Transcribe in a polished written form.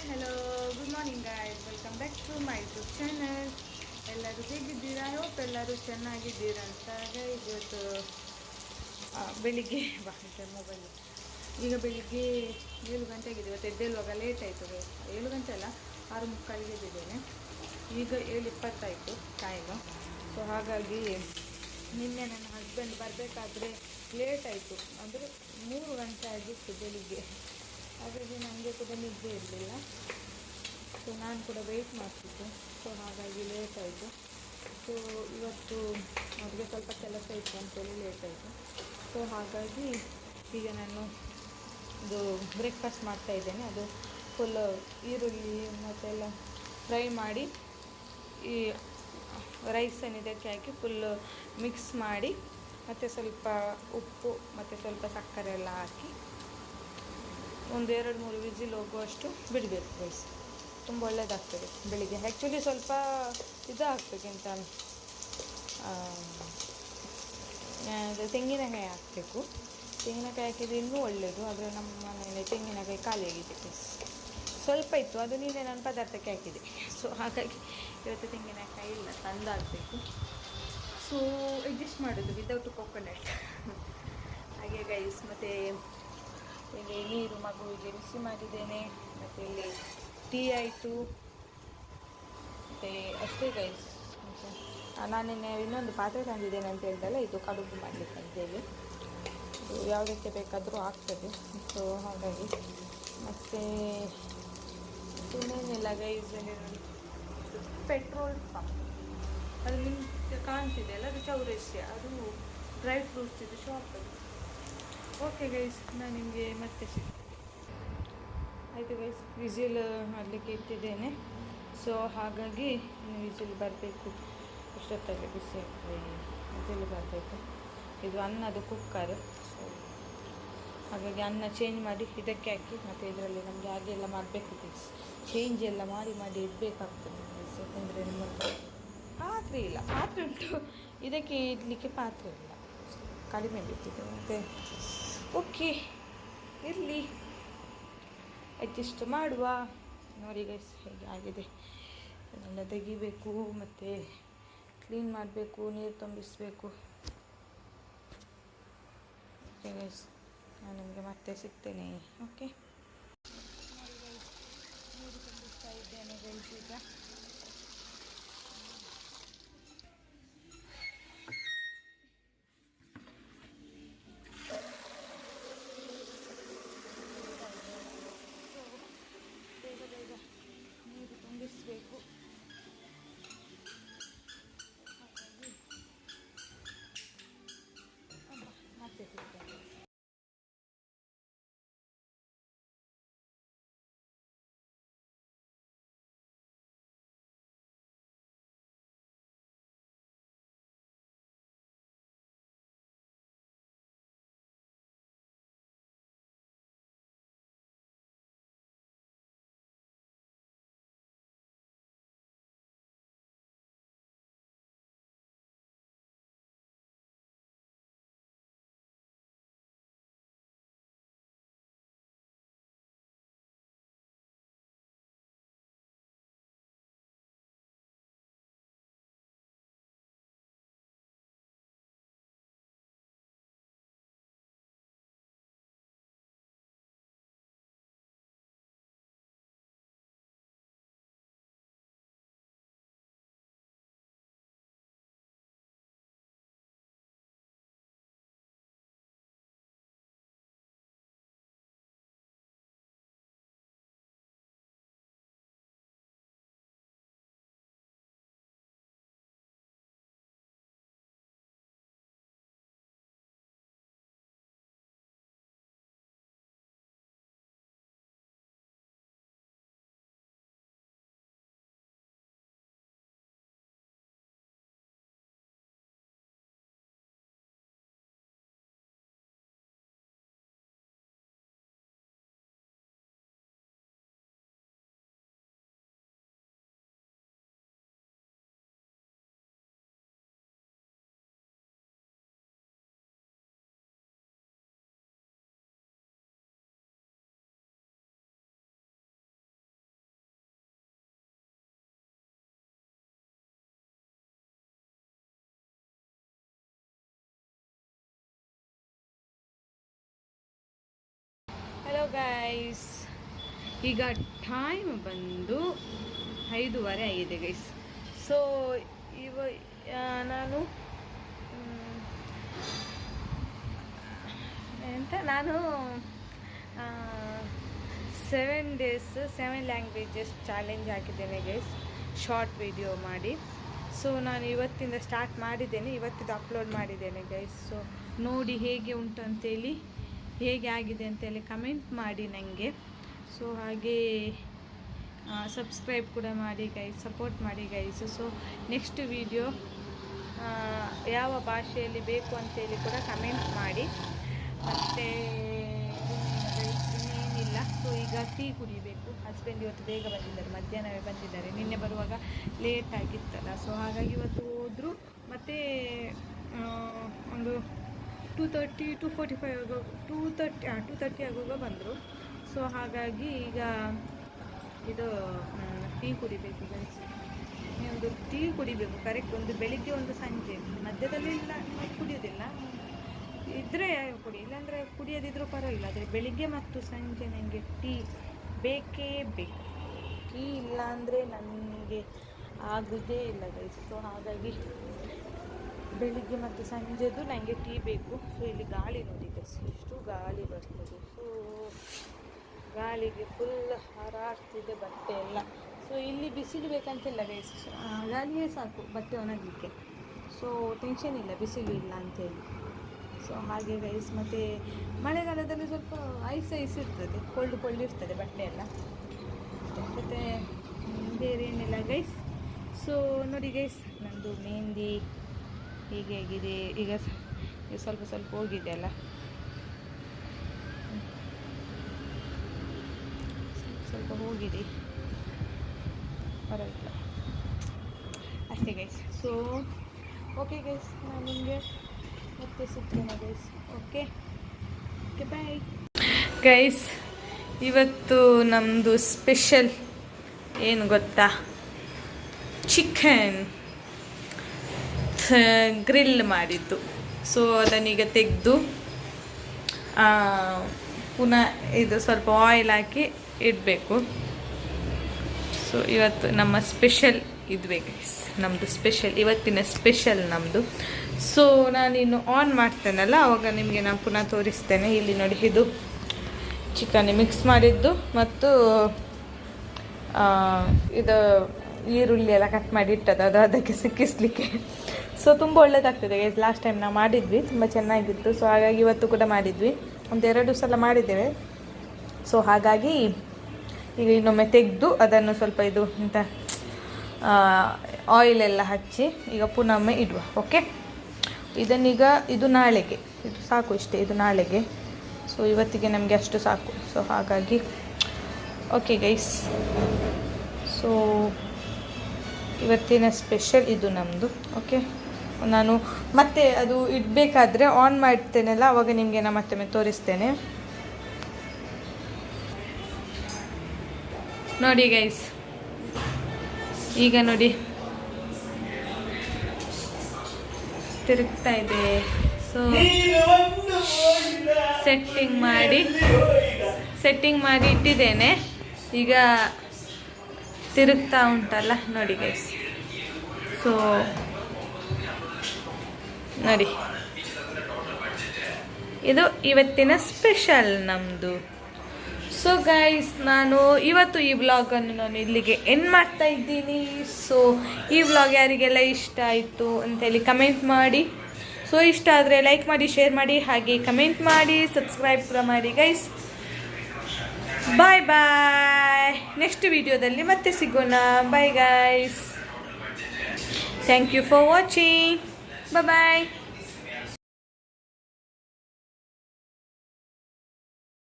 Hello good morning guys, welcome back to my YouTube channel. ಎಲ್ಲರೂ ಹೇಗಿದ್ದೀರಾ? Hope ಎಲ್ಲರೂ ಚೆನ್ನಾಗಿದ್ದೀರಾ ಅಂತ ಗೈಸ್. ಇವತ್ತು ಬೆಳಿಗ್ಗೆ ಮೊಬೈಲ್ ಈಗ ಬೆಳಿಗ್ಗೆ 7 ಗಂಟೆ ಆಗಿದೆ. ಇವತ್ತು ಎದ್ದೇಳುವಾಗ ಲೇಟ್ ಆಯಿತು ಗೈಸ್. 7 ಗಂಟೆ ಅಲ್ಲ, 6:45 ಎದ್ದಿದ್ದೇನೆ. ಈಗ 7:20 ಟೈಮು. ಸೊ ಹಾಗಾಗಿ ನಿನ್ನೆ ನನ್ನ ಹಸ್ಬೆಂಡ್ ಬರಬೇಕಾದ್ರೆ ಲೇಟ್ ಆಯಿತು, ಅಂದರೆ 3 ಗಂಟೆ ಆಗಿತ್ತು ಬೆಳಿಗ್ಗೆ. ಹಾಗಾಗಿ ನನಗೆ ಕೂಡ ನಿದ್ದೆ ಇರಲಿಲ್ಲ. ಸೊ ನಾನು ಕೂಡ ವೆಯ್ಟ್ ಮಾಡ್ತಿದ್ದೆ. ಸೊ ಹಾಗಾಗಿ ಲೇಟ್ ಆಯಿತು. ಸೊ ಇವತ್ತು ಅವ್ರಿಗೆ ಸ್ವಲ್ಪ ಕೆಲಸ ಇತ್ತು ಅಂತೇಳಿ ಲೇಟ್ ಆಯಿತು. ಸೊ ಹಾಗಾಗಿ ಈಗ ನಾನು ಇದು ಬ್ರೇಕ್ಫಾಸ್ಟ್ ಮಾಡ್ತಾಯಿದ್ದೇನೆ. ಅದು ಫುಲ್ ಈರುಳ್ಳಿ ಮತ್ತೆಲ್ಲ ಫ್ರೈ ಮಾಡಿ ಈ ರೈಸನ್ನು ಇದಕ್ಕೆ ಹಾಕಿ ಫುಲ್ಲು ಮಿಕ್ಸ್ ಮಾಡಿ ಮತ್ತು ಸ್ವಲ್ಪ ಉಪ್ಪು ಮತ್ತು ಸ್ವಲ್ಪ ಸಕ್ಕರೆ ಎಲ್ಲ ಹಾಕಿ ಒಂದು 2-3 ವಿಸಿಲ್ ಹೋಗುವಷ್ಟು ಬಿಡಬೇಕು ಗೈಸ್. ತುಂಬ ಒಳ್ಳೆಯದಾಗ್ತದೆ ಬೆಳಿಗ್ಗೆ. ಆ್ಯಕ್ಚುಲಿ ಸ್ವಲ್ಪ ಇದು ಹಾಕ್ಬೇಕಂತ, ತೆಂಗಿನಕಾಯಿ ಹಾಕಬೇಕು. ತೆಂಗಿನಕಾಯಿ ಹಾಕಿದರೆ ಇನ್ನೂ ಒಳ್ಳೆಯದು. ಆದರೆ ನಮ್ಮ ಮನೆಯಲ್ಲಿ ತೆಂಗಿನಕಾಯಿ ಖಾಲಿಯಾಗಿದೆ ಗೈಸ್. ಸ್ವಲ್ಪ ಇತ್ತು, ಅದು ನಿನ್ನೆ ನಾನು ಪದಾರ್ಥಕ್ಕೆ ಹಾಕಿದೆ. ಸೊ ಹಾಗಾಗಿ ಇವತ್ತು ತೆಂಗಿನಕಾಯಿ ಇಲ್ಲ, ತಂದಾಗಬೇಕು. ಸೊ ಅಡ್ಜಸ್ಟ್ ಮಾಡೋದು ವಿತೌಟ್ ಕೋಕೋನಟ್ ಹಾಗೆ ಗೈಸ್. ಮತ್ತು ಇಲ್ಲಿ ನೀರು ಮಗುವಿಗೆ ಬಿಸಿ ಮಾಡಿದ್ದೇನೆ. ಮತ್ತು ಇಲ್ಲಿ ಟೀ ಆಯಿತು. ಮತ್ತು ಅಷ್ಟೇ ಗೈಸ್. ನಾನು ನಿನ್ನೆ ಇನ್ನೊಂದು ಪಾತ್ರೆ ತಂದಿದ್ದೇನೆ ಅಂತ ಹೇಳ್ದಲ್ಲ, ಇದು ಕಡುಬು ಮಾಡಲಿಕ್ಕೆ ಅಂತೇಳಿ. ಇದು ಯಾವುದಕ್ಕೆ ಬೇಕಾದರೂ ಆಗ್ತದೆ. ಸೊ ಹಾಗಾಗಿ ಮತ್ತು ಇನ್ನೇನಿಲ್ಲ ಗೈಸ್. ನೋಡಿ, ಪೆಟ್ರೋಲ್ ಪಂಪ್ ಅದು ನಿಮ್ಗೆ ಕಾಣ್ತಿದೆ ಅಲ್ಲ, ಅದು ಚೌರಸ್ಯ, ಅದು ಡ್ರೈ ಫ್ರೂಟ್ಸ್ ಇದು ಶಾಪ್ ಅದು. ಓಕೆ ಗೈಸ್, ನಾನು ನಿಮಗೆ ಮತ್ತೆ ಸಿಗ್ತೇನೆ. ಆಯಿತು ಗೈಸ್, ವಿಸಿಲ್ ಮಾಡಲಿಕ್ಕೆ ಇಟ್ಟಿದ್ದೇನೆ. ಸೊ ಹಾಗಾಗಿ ಇನ್ನು ವಿಸಿಲ್ ಬರಬೇಕು. ಇಷ್ಟೊತ್ತಲ್ಲಿ ಬಿಸಿ ವಿಸಿಲ್ ಬರಬೇಕು. ಇದು ಅನ್ನದು ಕುಕ್ಕರ್. ಸೊ ಹಾಗಾಗಿ ಅನ್ನ ಚೇಂಜ್ ಮಾಡಿ ಇದಕ್ಕೆ ಹಾಕಿ, ಮತ್ತು ಇದರಲ್ಲಿ ನಮಗೆ ಹಾಗೆ ಎಲ್ಲ ಮಾಡಬೇಕು ಗೈಸ್. ಚೇಂಜ್ ಎಲ್ಲ ಮಾಡಿ ಇಡಬೇಕಾಗ್ತದೆ ಗೈಸ್. ಯಾಕೆಂದರೆ ನಿಮ್ಮ ಪಾತ್ರೆ ಇಲ್ಲ. ಪಾತ್ರೆ ಉಂಟು, ಇದಕ್ಕೆ ಇಡಲಿಕ್ಕೆ ಪಾತ್ರೆ ಇಲ್ಲ, ಕಡಿಮೆ ಬಿಟ್ಟಿದೆ. ಮತ್ತು ಓಕೆ ಇರಲಿ, ಅಡ್ಜಸ್ಟ್ ಮಾಡುವ. ನೋಡಿ ಗೈಸ್ ಹೇಗೆ ಆಗಿದೆ. ಇದನ್ನೆಲ್ಲ ತೆಗಿಬೇಕು, ಮತ್ತು ಕ್ಲೀನ್ ಮಾಡಬೇಕು, ನೀರು ತುಂಬಿಸಬೇಕು. ಓಕೆ ಗೈಸ್, ನಾನು ನಿಮಗೆ ಮತ್ತೆ ಸಿಗ್ತೇನೆ. ಓಕೆ ನೋಡಿ ಗೈಸ್, ನೀರು ತುಂಬಿಸ್ತಾ ಇದ್ದೇನೆ ಗೈಸ್. ಈಗ ಬೇಗ ನೀರು ತುಂಬಿಸಬೇಕು. ಹಾಗಾಗಿ ಮತ್ತೆ ಸಿಗ್ತೇನೆ. ಗೈಸ್, ಈಗ ಟೈಮ್ ಬಂದು 5:30 ಆಗಿದೆ ಗೈಸ್. ಸೊ ನಾನು ನಾನು 7 days 7 ಲ್ಯಾಂಗ್ವೇಜಸ್ ಚಾಲೆಂಜ್ ಹಾಕಿದ್ದೇನೆ ಗೈಸ್, ಶಾರ್ಟ್ ವಿಡಿಯೋ ಮಾಡಿ. ಸೊ ನಾನು ಇವತ್ತಿಂದ ಸ್ಟಾರ್ಟ್ ಮಾಡಿದ್ದೇನೆ, ಇವತ್ತಿದ್ದು ಅಪ್ಲೋಡ್ ಮಾಡಿದ್ದೇನೆ ಗೈಸ್. ಸೊ ನೋಡಿ ಹೇಗೆ ಉಂಟು ಅಂತೇಳಿ, ಹೇಗೆ ಆಗಿದೆ ಅಂತೇಳಿ ಕಮೆಂಟ್ ಮಾಡಿ ನನಗೆ. ಸೊ ಹಾಗೆ ಸಬ್ಸ್ಕ್ರೈಬ್ ಕೂಡ ಮಾಡಿ ಗೈಸ್, ಸಪೋರ್ಟ್ ಮಾಡಿ ಗೈಸ್. ಸೊ ನೆಕ್ಸ್ಟ್ ವಿಡಿಯೋ ಯಾವ ಭಾಷೆಯಲ್ಲಿ ಬೇಕು ಅಂತೇಳಿ ಕೂಡ ಕಮೆಂಟ್ ಮಾಡಿ. ಮತ್ತು ಇನ್ನೇನಿಲ್ಲ. ಸೊ ಈಗ ಟೀ ಕುಡಿಬೇಕು. ಹಸ್ಬೆಂಡ್ ಇವತ್ತು ಬೇಗ ಬಂದಿದ್ದಾರೆ, ಮಧ್ಯಾಹ್ನವೇ ಬಂದಿದ್ದಾರೆ. ನಿನ್ನೆ ಬರುವಾಗ ಲೇಟ್ ಆಗಿತ್ತಲ್ಲ, ಸೊ ಹಾಗಾಗಿ ಇವತ್ತು ಹೋದರು. ಮತ್ತು ಒಂದು 2:30 2:45 2:30 ಆಗುವಾಗ ಬಂದರು. ಸೊ ಹಾಗಾಗಿ ಈಗ ಇದು ಟೀ ಕುಡಿಬೇಕು ಗೈಸ್. ಒಂದು ಟೀ ಕುಡಿಬೇಕು ಕರೆಕ್ಟ್, ಒಂದು ಬೆಳಿಗ್ಗೆ ಒಂದು ಸಂಜೆ, ಮಧ್ಯದಲ್ಲಿ ಇಲ್ಲ ಕುಡಿಯೋದಿಲ್ಲ. ಇದ್ದರೆ ಕುಡಿ, ಇಲ್ಲಾಂದರೆ ಕುಡಿಯೋದಿದ್ರೂ ಪರವಾಗಿಲ್ಲ. ಆದರೆ ಬೆಳಿಗ್ಗೆ ಮತ್ತು ಸಂಜೆ ನನಗೆ ಟೀ ಬೇಕೇ ಬೇಕು. ಟೀ ಇಲ್ಲ ಅಂದರೆ ನನಗೆ ಆಗೋದೇ ಇಲ್ಲ ಗೈಸ್. ಸೊ ಹಾಗಾಗಿ ಬೆಳಿಗ್ಗೆ ಮತ್ತು ಸಂಜೆದು ನನಗೆ ಟೀ ಬೇಕು. ಸೊ ಇಲ್ಲಿ ಗಾಳಿ ನೋಡಿ ಗೈಸ್, ಎಷ್ಟು ಗಾಳಿ ಬರ್ತದೆ. ಸೊ ಗಾಳಿಗೆ ಫುಲ್ ಹಾರಾಡ್ತಿದೆ ಬಟ್ಟೆ ಎಲ್ಲ. ಸೊ ಇಲ್ಲಿ ಬಿಸಿಲು ಬೇಕಂತಿಲ್ಲ ಗೈಸ್, ಗಾಳಿಯೇ ಸಾಕು ಬಟ್ಟೆ ಒಣಗಲಿಕ್ಕೆ. ಸೊ ಟೆನ್ಷನ್ ಇಲ್ಲ ಬಿಸಿಲು ಇಲ್ಲ ಅಂಥೇಳಿ. ಸೊ ಹಾಗೆ ಗೈಸ್. ಮತ್ತು ಮಳೆಗಾಲದಲ್ಲಿ ಸ್ವಲ್ಪ ಐಸ್ ಇರ್ತದೆ, ಕೋಲ್ಡ್ ಇರ್ತದೆ ಬಟ್ಟೆ ಎಲ್ಲ. ಮತ್ತು ಬೇರೆ ಏನಿಲ್ಲ ಗೈಸ್. ಸೊ ನೋಡಿ ಗೈಸ್, ನನ್ನದು ಮೆಹಂದಿ ಹೀಗೆ ಆಗಿದೆ. ಈಗ ಸ್ವಲ್ಪ ಹೋಗಿದೆ ಅಲ್ಲ, ಸ್ವಲ್ಪ ಹೋಗಿದೆ, ಪರವಾಗಿಲ್ಲ ಅಷ್ಟೇ ಗೈಸ್. ಸೊ ಓಕೆ ಗೈಸ್, ನಾನು ನಿಮಗೆ ಮತ್ತೆ ಸಿಗ್ತೇನೆ ಗೈಸ್. Okay bye guys. ಇವತ್ತು ನಮ್ಮದು ಸ್ಪೆಷಲ್ ಏನು ಗೊತ್ತಾ, ಚಿಕನ್ ಗ್ರಿಲ್ ಮಾಡಿದ್ದು. ಸೊ ಅದನ್ನೀಗ ತೆಗೆದು ಪುನಃ ಇದು ಸ್ವಲ್ಪ ಆಯಿಲ್ ಹಾಕಿ ಇಡಬೇಕು. ಸೊ ಇವತ್ತು ನಮ್ಮ ಸ್ಪೆಷಲ್ ಇದುವೇ ಗೈಸ್, ನಮ್ಮದು ಸ್ಪೆಷಲ್, ಇವತ್ತಿನ ಸ್ಪೆಷಲ್ ನಮ್ಮದು. ಸೊ ನಾನಿನ್ನು ಆನ್ ಮಾಡ್ತೇನಲ್ಲ ಆವಾಗ ನಿಮಗೆ ನಾನು ಪುನಃ ತೋರಿಸ್ತೇನೆ. ಇಲ್ಲಿ ನೋಡಿ, ಇದು ಚಿಕನ್ ಮಿಕ್ಸ್ ಮಾಡಿದ್ದು ಮತ್ತು ಇದು ಈರುಳ್ಳಿ ಎಲ್ಲ ಕಟ್ ಮಾಡಿ ಇಟ್ಟದ್ದು, ಅದು ಅದಕ್ಕೆ ಸಿಕ್ಕಿಸ್ಲಿಕ್ಕೆ. ಸೊ ತುಂಬ ಒಳ್ಳೆಯದಾಗ್ತದೆ ಗೈಸ್. ಲಾಸ್ಟ್ ಟೈಮ್ ನಾವು ಮಾಡಿದ್ವಿ, ತುಂಬ ಚೆನ್ನಾಗಿತ್ತು. ಸೊ ಹಾಗಾಗಿ ಇವತ್ತು ಕೂಡ ಮಾಡಿದ್ವಿ, ಒಂದು 2 ಸಲ ಮಾಡಿದ್ದೇವೆ. ಸೊ ಹಾಗಾಗಿ ಈಗ ಇನ್ನೊಮ್ಮೆ ತೆಗೆದು ಅದನ್ನು ಸ್ವಲ್ಪ ಇದು ಎಂತ ಆಯಿಲೆಲ್ಲ ಹಚ್ಚಿ ಈಗ ಪುನೊಮ್ಮೆ ಇಡುವ. ಓಕೆ, ಇದನ್ನೀಗ ಇದು ನಾಳೆಗೆ, ಇದು ಸಾಕು ಇಷ್ಟೇ, ಇದು ನಾಳೆಗೆ. ಸೊ ಇವತ್ತಿಗೆ ನಮಗೆ ಅಷ್ಟು ಸಾಕು. ಸೊ ಹಾಗಾಗಿ ಓಕೆ ಗೈಸ್. ಸೊ ಇವತ್ತಿನ ಸ್ಪೆಷಲ್ ಇದು ನಮ್ಮದು. ಓಕೆ, ನಾನು ಮತ್ತೆ ಅದು ಇಡಬೇಕಾದ್ರೆ ಆನ್ ಮಾಡ್ತೇನಲ್ಲ ಆವಾಗ ನಿಮಗೆ ನಾನು ಮತ್ತೊಮ್ಮೆ ತೋರಿಸ್ತೇನೆ. ನೋಡಿ ಗೈಸ್, ಈಗ ನೋಡಿ ತಿರುಗ್ತಾ ಇದೆ. ಸೊ ಸೆಟ್ಟಿಂಗ್ ಮಾಡಿ ಇಟ್ಟಿದ್ದೇನೆ, ಈಗ ತಿರುಗ್ತಾ ಉಂಟಲ್ಲ ನೋಡಿ ಗೈಸ್. ಸೊ ನೋಡಿ, ಇದು ಇವತ್ತಿನ ಸ್ಪೆಷಲ್ ನಮ್ಮದು. ಸೊ ಗೈಸ್, ನಾನು ಇವತ್ತು ಈ ವ್ಲಾಗನ್ನು ನಾನು ಇಲ್ಲಿಗೆ ಎಂಡ್ ಮಾಡ್ತಾ ಇದ್ದೀನಿ. ಸೊ ಈ ವ್ಲಾಗ್ ಯಾರಿಗೆಲ್ಲ ಇಷ್ಟ ಆಯಿತು ಅಂತೇಳಿ ಕಮೆಂಟ್ ಮಾಡಿ. ಸೊ ಇಷ್ಟ ಆದರೆ ಲೈಕ್ ಮಾಡಿ, ಶೇರ್ ಮಾಡಿ, ಹಾಗೆ ಕಮೆಂಟ್ ಮಾಡಿ, ಸಬ್ಸ್ಕ್ರೈಬ್ ಕೂಡ ಮಾಡಿ ಗೈಸ್. ಬಾಯ್ ಬಾಯ್. ನೆಕ್ಸ್ಟ್ ವಿಡಿಯೋದಲ್ಲಿ ಮತ್ತೆ ಸಿಗೋಣ. Bye guys. Thank you for watching. Bye bye.